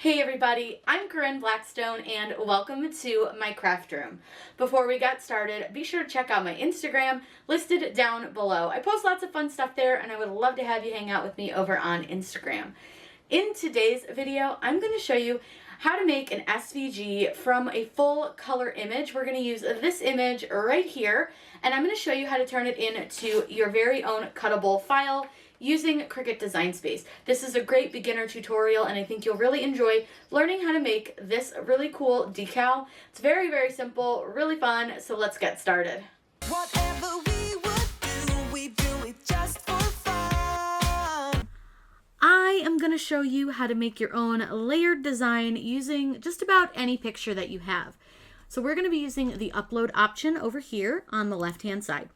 Hey everybody, I'm Corinne Blackstone and welcome to my craft room. Before we get started, be sure to check out my Instagram listed down below. I post lots of fun stuff there and I would love to have you hang out with me over on Instagram. In today's video, I'm going to show you how to make an SVG from a full color image. We're going to use this image right here and I'm going to show you how to turn it into your very own cuttable file using Cricut Design Space. This is a great beginner tutorial and I think you'll really enjoy learning how to make this really cool decal. It's very, very simple, really fun, so let's get started. Whatever we do it just for fun. I am going to show you how to make your own layered design using just about any picture that you have. So we're going to be using the upload option over here on the left hand side.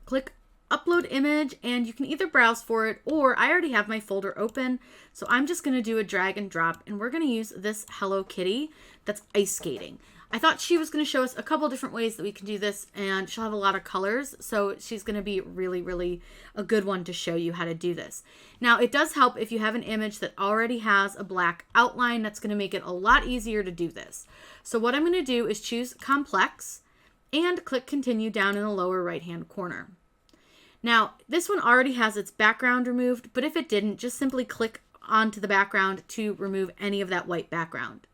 Click upload image and you can either browse for it or I already have my folder open, so I'm just going to do a drag and drop and we're going to use this Hello Kitty that's ice skating. I thought she was going to show us a couple different ways that we can do this and she'll have a lot of colors, so she's going to be really a good one to show you how to do this. Now it does help if you have an image that already has a black outline. That's going to make it a lot easier to do this. So what I'm going to do is choose complex and click continue down in the lower right hand corner. Now, this one already has its background removed, but if it didn't, just simply click onto the background to remove any of that white background.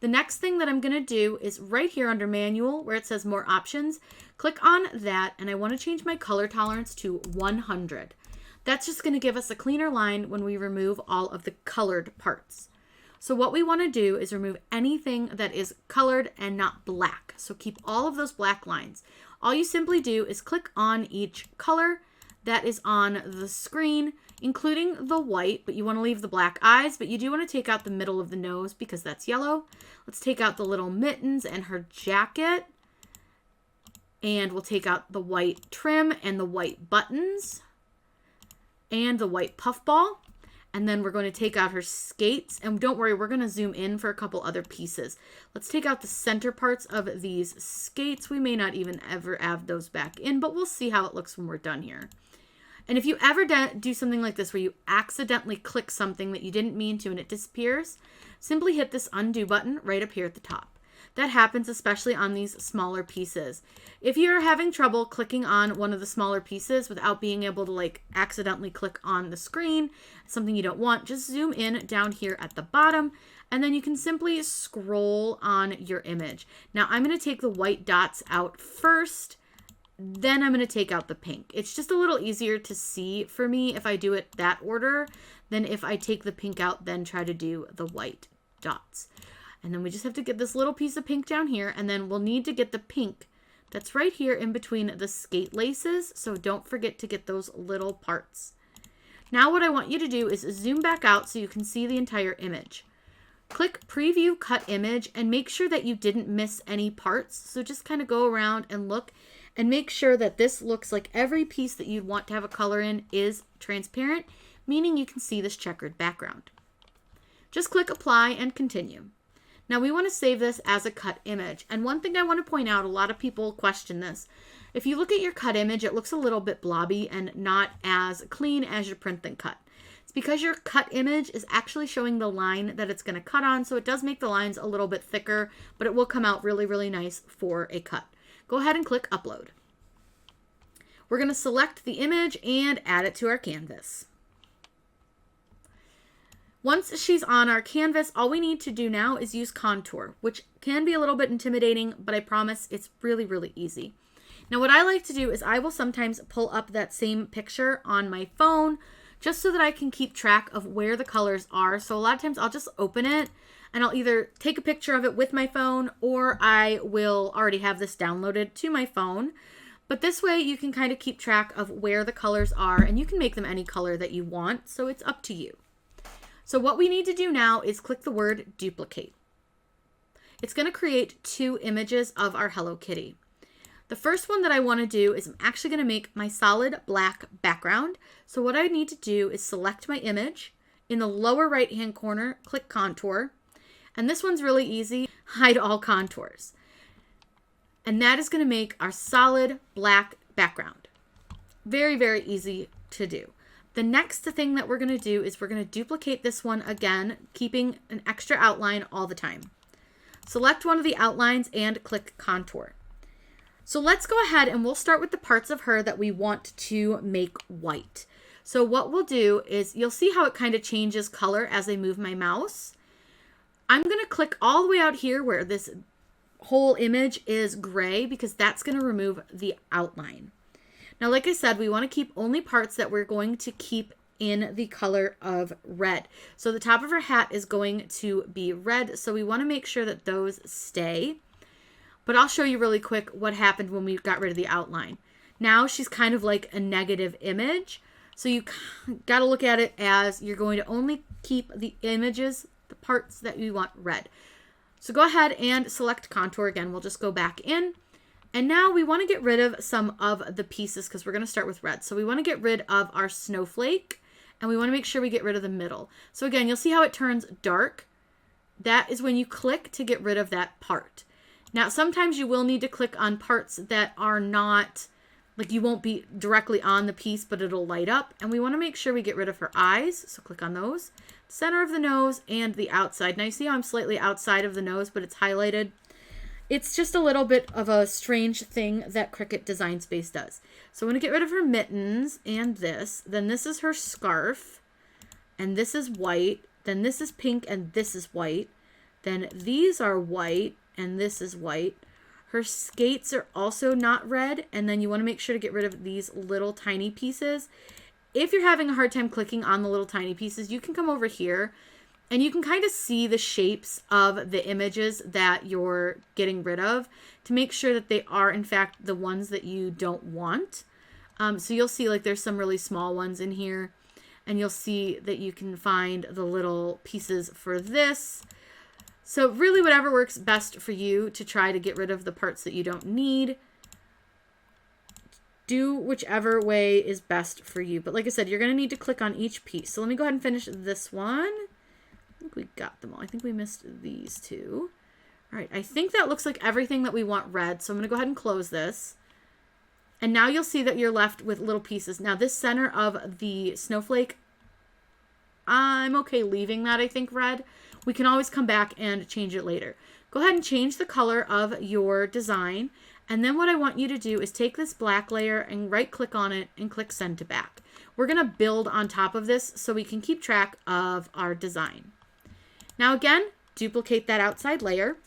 The next thing that I'm going to do is right here under manual where it says more options, click on that and I want to change my color tolerance to 100. That's just going to give us a cleaner line when we remove all of the colored parts. So what we want to do is remove anything that is colored and not black. So keep all of those black lines. All you simply do is click on each color that is on the screen, including the white, but you want to leave the black eyes, but you do want to take out the middle of the nose because that's yellow. Let's take out the little mittens and her jacket. And we'll take out the white trim and the white buttons and the white puffball. And then we're going to take out her skates. And don't worry, we're going to zoom in for a couple other pieces. Let's take out the center parts of these skates. We may not even ever have those back in, but we'll see how it looks when we're done here. And if you ever do something like this where you accidentally click something that you didn't mean to and it disappears, simply hit this undo button right up here at the top. That happens especially on these smaller pieces. If you're having trouble clicking on one of the smaller pieces without being able to accidentally click on the screen, something you don't want, just zoom in down here at the bottom and then you can simply scroll on your image. Now I'm going to take the white dots out first, then I'm going to take out the pink. It's just a little easier to see for me if I do it that order than if I take the pink out then try to do the white dots. And then we just have to get this little piece of pink down here, and then we'll need to get the pink that's right here in between the skate laces, so don't forget to get those little parts. Now what I want you to do is zoom back out so you can see the entire image. Click Preview Cut Image and make sure that you didn't miss any parts, so just kind of go around and look and make sure that this looks like every piece that you'd want to have a color in is transparent, meaning you can see this checkered background. Just click Apply and Continue. Now we want to save this as a cut image. And one thing I want to point out, a lot of people question this. If you look at your cut image, it looks a little bit blobby and not as clean as your print then cut. It's because your cut image is actually showing the line that it's going to cut on. So it does make the lines a little bit thicker, but it will come out really nice for a cut. Go ahead and click Upload. We're going to select the image and add it to our canvas. Once she's on our canvas, all we need to do now is use contour, which can be a little bit intimidating, but I promise it's really easy. Now what I like to do is I will sometimes pull up that same picture on my phone just so that I can keep track of where the colors are. So a lot of times I'll just open it and I'll either take a picture of it with my phone or I will already have this downloaded to my phone. But this way you can kind of keep track of where the colors are and you can make them any color that you want, so it's up to you. So what we need to do now is click the word duplicate. It's going to create two images of our Hello Kitty. The first one that I want to do is I'm actually going to make my solid black background. So what I need to do is select my image. In the lower right hand corner, click contour. And this one's really easy, hide all contours. And that is going to make our solid black background. Very easy to do. The next thing that we're going to do is we're going to duplicate this one again, keeping an extra outline all the time. Select one of the outlines and click contour. So let's go ahead and we'll start with the parts of her that we want to make white. So what we'll do is you'll see how it kind of changes color as I move my mouse. I'm going to click all the way out here where this whole image is gray because that's going to remove the outline. Now, like I said, we want to keep only parts that we're going to keep in the color of red. So the top of her hat is going to be red. So we want to make sure that those stay. But I'll show you really quick what happened when we got rid of the outline. Now she's kind of like a negative image. So you got to look at it as you're going to only keep the images, the parts that you want red. So go ahead and select contour again. We'll just go back in. And now we want to get rid of some of the pieces because we're going to start with red. So we want to get rid of our snowflake and we want to make sure we get rid of the middle. So again, you'll see how it turns dark. That is when you click to get rid of that part. Now, sometimes you will need to click on parts that are not, like you won't be directly on the piece, but it'll light up. And we want to make sure we get rid of her eyes. So click on those, center of the nose and the outside. Now you see how I'm slightly outside of the nose, but it's highlighted. It's just a little bit of a strange thing that Cricut Design Space does. So I'm going to get rid of her mittens and this. Then this is her scarf. And this is white. Then this is pink and this is white. Then these are white and this is white. Her skates are also not red. And then you want to make sure to get rid of these little tiny pieces. If you're having a hard time clicking on the little tiny pieces, you can come over here. And you can kind of see the shapes of the images that you're getting rid of to make sure that they are, in fact, the ones that you don't want. So you'll see like there's some really small ones in here. And you'll see that you can find the little pieces for this. So really whatever works best for you to try to get rid of the parts that you don't need. Do whichever way is best for you. But like I said, you're going to need to click on each piece. So let me go ahead and finish this one. I think we got them all. I think we missed these two. All right, I think that looks like everything that we want red. So I'm going to go ahead and close this. And now you'll see that you're left with little pieces. Now this center of the snowflake, I'm okay leaving that, I think, red. We can always come back and change it later. Go ahead and change the color of your design. And then what I want you to do is take this black layer and right click on it and click send to back. We're going to build on top of this so we can keep track of our design. Now again, duplicate that outside layer.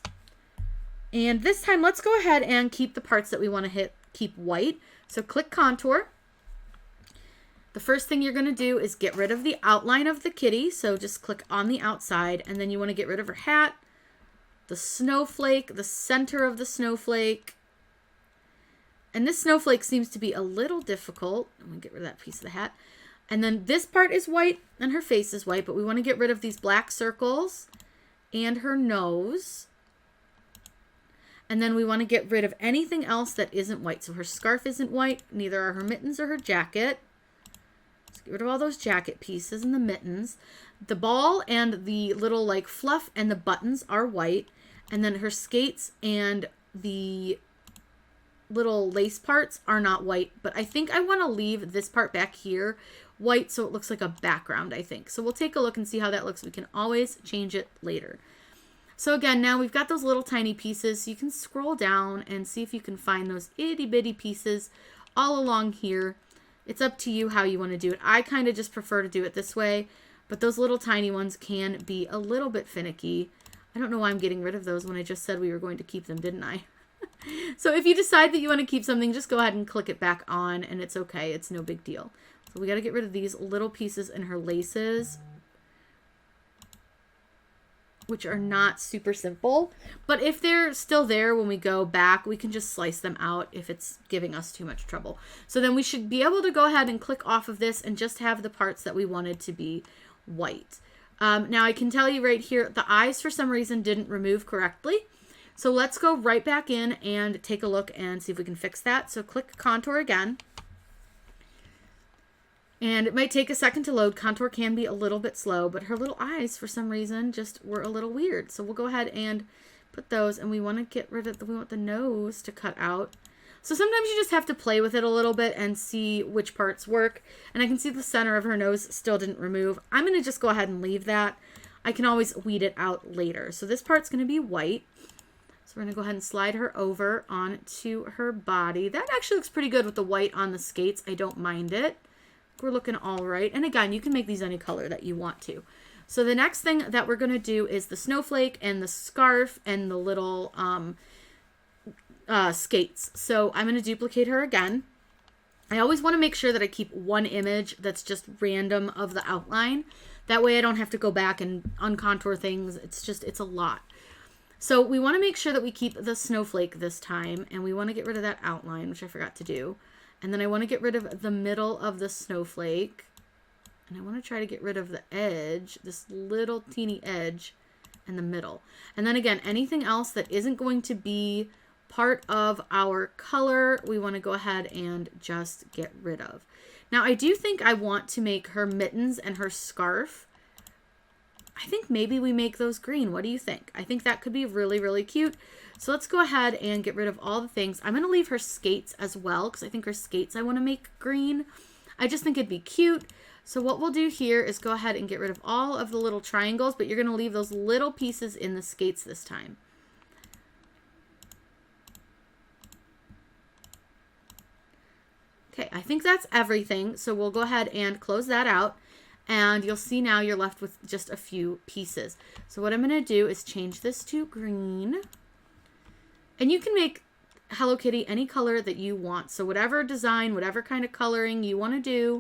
And this time, let's go ahead and keep the parts that we want to keep white. So click contour. The first thing you're going to do is get rid of the outline of the kitty. So just click on the outside and then you want to get rid of her hat, the snowflake, the center of the snowflake. And this snowflake seems to be a little difficult. I'm going to get rid of that piece of the hat. And then this part is white and her face is white, but we want to get rid of these black circles and her nose. And then we want to get rid of anything else that isn't white. So her scarf isn't white, neither are her mittens or her jacket. Let's get rid of all those jacket pieces and the mittens. The ball and the little like fluff and the buttons are white. And then her skates and the little lace parts are not white, but I think I want to leave this part back here white so it looks like a background, I think. So we'll take a look and see how that looks. We can always change it later. So again, now we've got those little tiny pieces. So you can scroll down and see if you can find those itty bitty pieces all along here. It's up to you how you want to do it. I kind of just prefer to do it this way, but those little tiny ones can be a little bit finicky. I don't know why I'm getting rid of those when I just said we were going to keep them, didn't I? So if you decide that you want to keep something, just go ahead and click it back on and it's okay. It's no big deal. So we got to get rid of these little pieces in her laces, which are not super simple. But if they're still there when we go back, we can just slice them out if it's giving us too much trouble. So then we should be able to go ahead and click off of this and just have the parts that we wanted to be white. Now I can tell you right here, the eyes for some reason didn't remove correctly. So let's go right back in and take a look and see if we can fix that. So click contour again. And it might take a second to load. Contour can be a little bit slow, but her little eyes for some reason just were a little weird. So we'll go ahead and put those, and we want to get rid of we want the nose to cut out. So sometimes you just have to play with it a little bit and see which parts work. And I can see the center of her nose still didn't remove. I'm going to just go ahead and leave that. I can always weed it out later. So this part's going to be white. So we're going to go ahead and slide her over onto her body. That actually looks pretty good with the white on the skates. I don't mind it. We're looking all right. And again, you can make these any color that you want to. So the next thing that we're going to do is the snowflake and the scarf and the little skates. So I'm going to duplicate her again. I always want to make sure that I keep one image that's just random of the outline. That way I don't have to go back and uncontour things. It's a lot. So we want to make sure that we keep the snowflake this time, and we want to get rid of that outline, which I forgot to do. And then I want to get rid of the middle of the snowflake. And I want to try to get rid of the edge, this little teeny edge, and the middle. And then again, anything else that isn't going to be part of our color, we want to go ahead and just get rid of. Now, I do think I want to make her mittens and her scarf. I think maybe we make those green. What do you think? I think that could be really, really cute. So let's go ahead and get rid of all the things. I'm going to leave her skates as well because I think her skates I want to make green. I just think it'd be cute. So what we'll do here is go ahead and get rid of all of the little triangles, but you're going to leave those little pieces in the skates this time. Okay, I think that's everything. So we'll go ahead and close that out. And you'll see now you're left with just a few pieces. So what I'm going to do is change this to green. And you can make Hello Kitty any color that you want. So whatever design, whatever kind of coloring you want to do,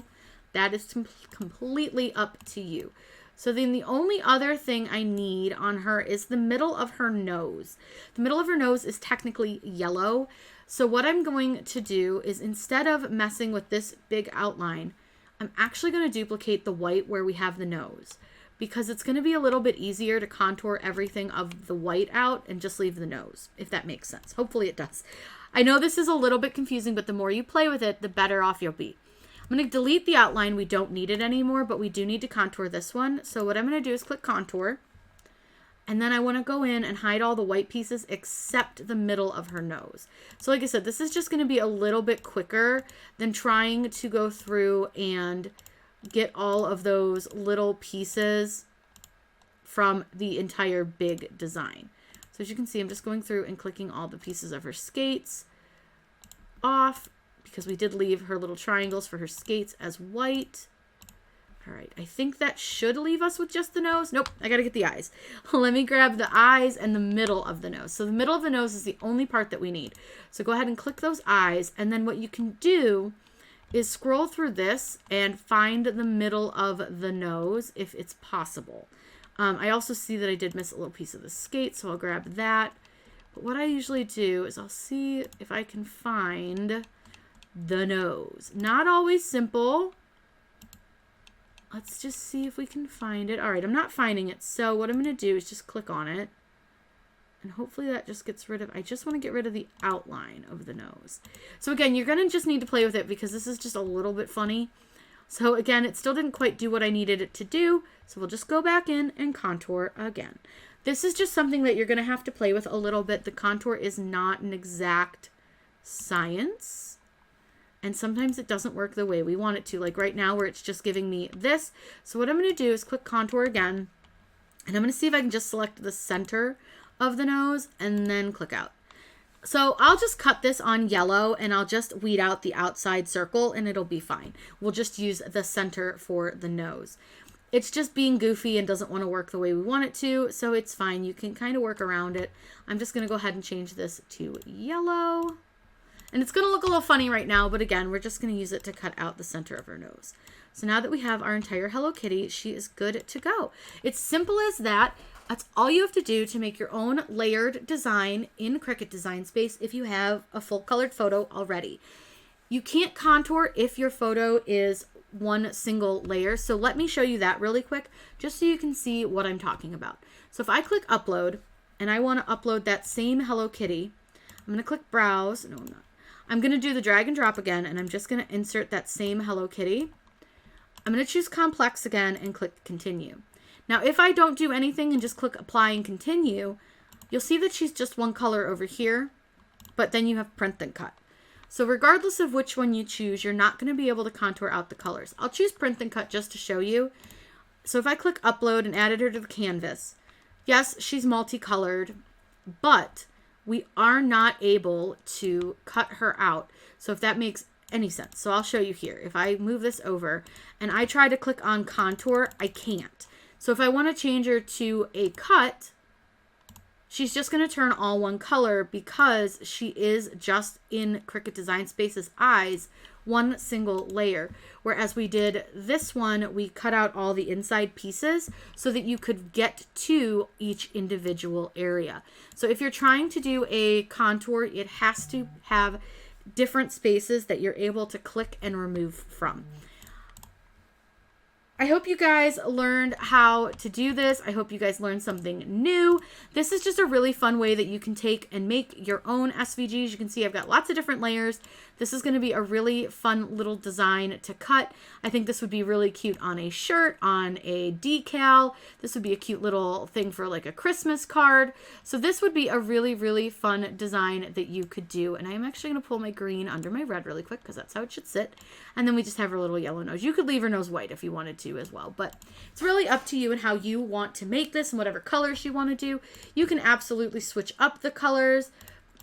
that is completely up to you. So then the only other thing I need on her is the middle of her nose. The middle of her nose is technically yellow. So what I'm going to do is instead of messing with this big outline, I'm actually going to duplicate the white where we have the nose because it's going to be a little bit easier to contour everything of the white out and just leave the nose, if that makes sense. Hopefully it does. I know this is a little bit confusing, but the more you play with it, the better off you'll be. I'm going to delete the outline. We don't need it anymore, but we do need to contour this one. So what I'm going to do is click contour. And then I want to go in and hide all the white pieces except the middle of her nose. So like I said, this is just going to be a little bit quicker than trying to go through and get all of those little pieces from the entire big design. So as you can see, I'm just going through and clicking all the pieces of her skates off because we did leave her little triangles for her skates as white. All right, I think that should leave us with just the nose. Nope, I gotta get the eyes. Let me grab the eyes and the middle of the nose. So the middle of the nose is the only part that we need. So go ahead and click those eyes. And then what you can do is scroll through this and find the middle of the nose if it's possible. I also see that I did miss a little piece of the skate, so I'll grab that. But what I usually do is I'll see if I can find the nose. Not always simple. Let's just see if we can find it. All right, I'm not finding it. So what I'm going to do is just click on it. And hopefully that just gets rid of, I just want to get rid of the outline of the nose. So again, you're going to just need to play with it because this is just a little bit funny. So again, it still didn't quite do what I needed it to do. So we'll just go back in and contour again. This is just something that you're going to have to play with a little bit. The contour is not an exact science. And sometimes it doesn't work the way we want it to, like right now where it's just giving me this. So what I'm going to do is click contour again, and I'm going to see if I can just select the center of the nose and then click out. So I'll just cut this on yellow and I'll just weed out the outside circle and it'll be fine. We'll just use the center for the nose. It's just being goofy and doesn't want to work the way we want it to, so it's fine. You can kind of work around it. I'm just going to go ahead and change this to yellow. And it's going to look a little funny right now, but again, we're just going to use it to cut out the center of her nose. So now that we have our entire Hello Kitty, she is good to go. It's simple as that. That's all you have to do to make your own layered design in Cricut Design Space if you have a full colored photo already. You can't contour if your photo is one single layer. So let me show you that really quick, just so you can see what I'm talking about. So if I click upload and I want to upload that same Hello Kitty, I'm going to click browse. No, I'm not. I'm going to do the drag and drop again, and I'm just going to insert that same Hello Kitty. I'm going to choose complex again and click continue. Now, if I don't do anything and just click apply and continue, you'll see that she's just one color over here, but then you have print then cut. So regardless of which one you choose, you're not going to be able to contour out the colors. I'll choose print and cut just to show you. So if I click upload and added her to the canvas, yes, she's multicolored, but we are not able to cut her out. So if that makes any sense. So I'll show you here. If I move this over and I try to click on contour, I can't. So if I want to change her to a cut, she's just going to turn all one color because she is just in Cricut Design Space's eyes, one single layer. Whereas we did this one, we cut out all the inside pieces so that you could get to each individual area. So if you're trying to do a contour, it has to have different spaces that you're able to click and remove from. I hope you guys learned how to do this. I hope you guys learned something new. This is just a really fun way that you can take and make your own SVGs. You can see I've got lots of different layers. This is going to be a really fun little design to cut. I think this would be really cute on a shirt, on a decal. This would be a cute little thing for like a Christmas card. So this would be a really, really fun design that you could do. And I'm actually going to pull my green under my red really quick because that's how it should sit. And then we just have her little yellow nose. You could leave her nose white if you wanted to as well, but it's really up to you and how you want to make this and whatever colors you want to do. You can absolutely switch up the colors.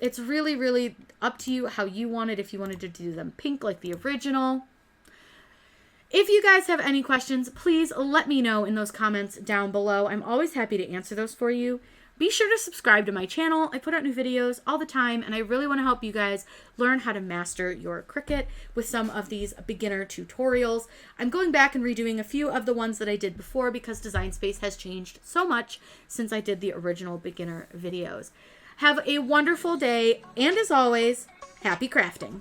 It's really, really up to you how you want it. If you wanted to do them pink like the original. If you guys have any questions, please let me know in those comments down below. I'm always happy to answer those for you. Be sure to subscribe to my channel. I put out new videos all the time, and I really want to help you guys learn how to master your Cricut with some of these beginner tutorials. I'm going back and redoing a few of the ones that I did before because Design Space has changed so much since I did the original beginner videos. Have a wonderful day, and as always, happy crafting.